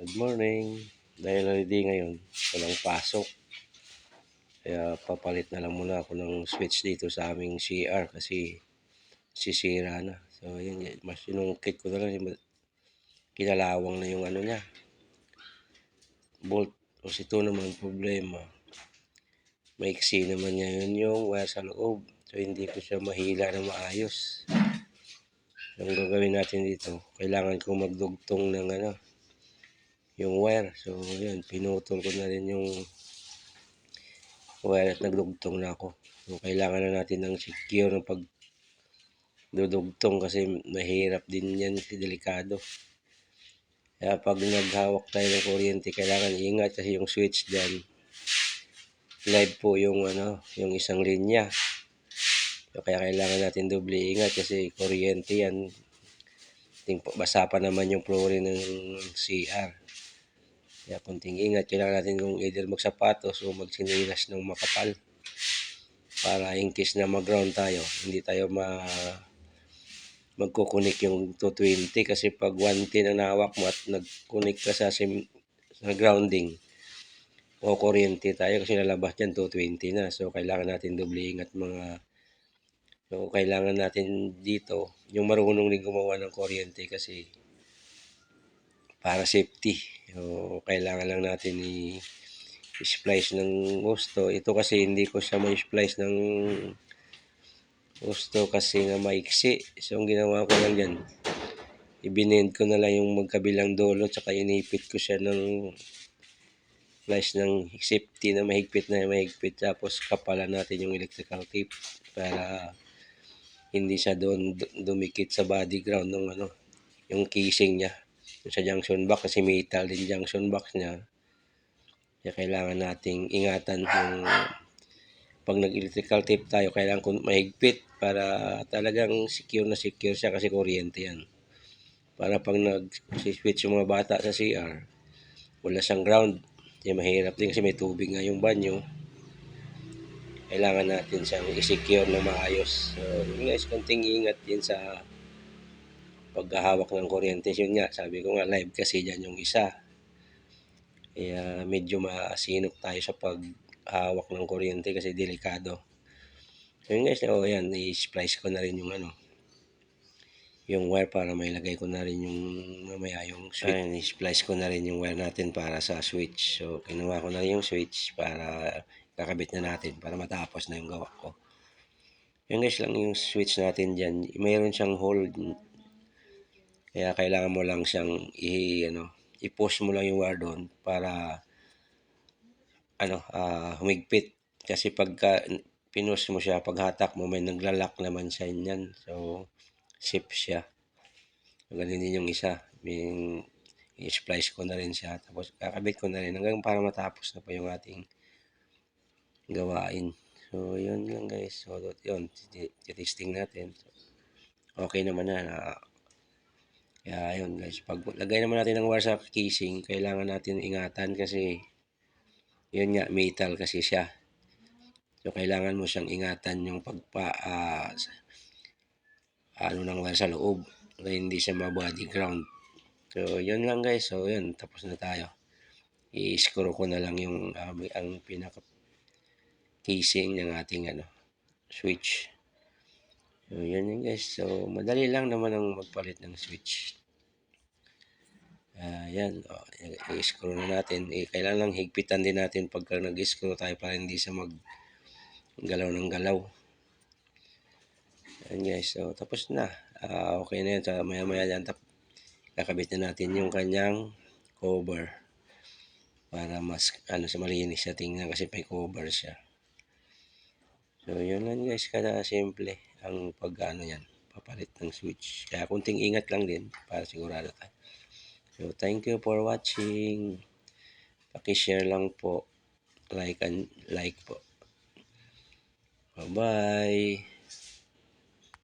Good morning. Dahil holiday ngayon, walang pasok. Kaya papalit na lang muna ako ng switch dito sa aming CR kasi sisira na. So, yun, mas sinungkit ko na lang. Kinalawang na yung ano niya. Bolt. Kasi ito naman problema. Maiksi naman niya yun yung wire sa loob. So, hindi ko siya mahila na maayos. Ang gagawin natin dito, kailangan ko magdugtong ng yung wire. So, yun, pinutol ko na rin yung wire at nagdugtong na ako. So, kailangan na natin ng secure ng pagdudugtong kasi mahirap din yan, delikado. Kaya pag naghawak tayo ng kuryente, kailangan ingat kasi yung switch dyan, live po yung yung isang linya. So, kaya kailangan natin doble ingat kasi kuryente yan. Basa pa naman yung flooring ng CR. Kaya kunting ingat, kailangan natin kung either magsapatos o magsinilas ng makapal para in case na mag-ground tayo, hindi tayo magkukunik yung 220 kasi pag 110 ang nahawak mo at nagkunik ka sa grounding o kuryente tayo kasi lalabas dyan 220 na. So, kailangan natin doble ingat So, kailangan natin dito yung marunong din gumawa ng kuryente kasi para safety. So, kailangan lang natin i-splice ng gusto. Ito kasi hindi ko siya ma-splice ng gusto kasi nga maiksi. So, ang ginawa ko lang dyan, ibinend ko na lang yung magkabilang dulo tsaka inipit ko siya ng splice ng safety na mahigpit tapos kapalan natin yung electrical tape para hindi siya doon dumikit sa body ground ng yung casing niya sa junction box kasi metal din junction box niya. Kaya kailangan nating ingatan yung pag nag-electrical tape tayo, kailangan mahigpit para talagang secure siya kasi kuryente yan. Para pag nag-switch yung mga bata sa CR, wala siyang ground. Kaya mahirap din kasi may tubig nga yung banyo. Kailangan natin siyang i-secure na maayos. So, guys, konting ingat din sa paghahawak ng kuryente. Yun nga, sabi ko nga, live kasi dyan yung isa. Kaya medyo masinok tayo sa paghawak ng kuryente kasi delikado. So yun guys, yan, i-splice ko na rin yung wire para mailagay ko na rin yung mamaya yung switch. Ayun, i-splice ko na rin yung wire natin para sa switch. So, kinuha ko na rin yung switch para kakabit na natin para matapos na yung gawa ko. Yun guys lang yung switch natin dyan. Mayroon siyang hole. Kaya kailangan mo lang siyang i-push mo lang yung wire doon para humigpit. Kasi pagka pinush mo siya, paghatak mo, may naglalak naman siya yan. So, safe siya. So, ganun din yung isa. I-splice ko na rin siya. Tapos, kakabit ko na rin hanggang para matapos na po yung ating gawain. So, yun lang guys. So, yun. Testing natin. So, okay naman na. Kaya, yun guys. Pag lagay naman natin ng wire sa casing, kailangan natin ingatan kasi yun nga, metal kasi siya. So, kailangan mo siyang ingatan yung ng wire sa loob. Kaya hindi siya ma-body ground. So, yun lang guys. So, yun. Tapos na tayo. I-screw ko na lang yung ang pinaka casing ng ating switch. So, yun guys. So, madali lang naman ang magpalit ng switch. Yan. I-screw na natin. Kailangan lang higpitan din natin pagka nag-screw tayo para hindi siya galaw ng galaw. Yan guys. So, tapos na. Okay na yan. So, maya-maya yan. Kakabit na natin yung kanyang cover. Para mas malinis siya tingnan kasi may cover siya. So, yun lang guys. Kada simple ang yan. Papalit ng switch. Kaya kunting ingat lang din para sigurado tayo. So, thank you for watching. Paki-share lang po. Like po. Bye-bye.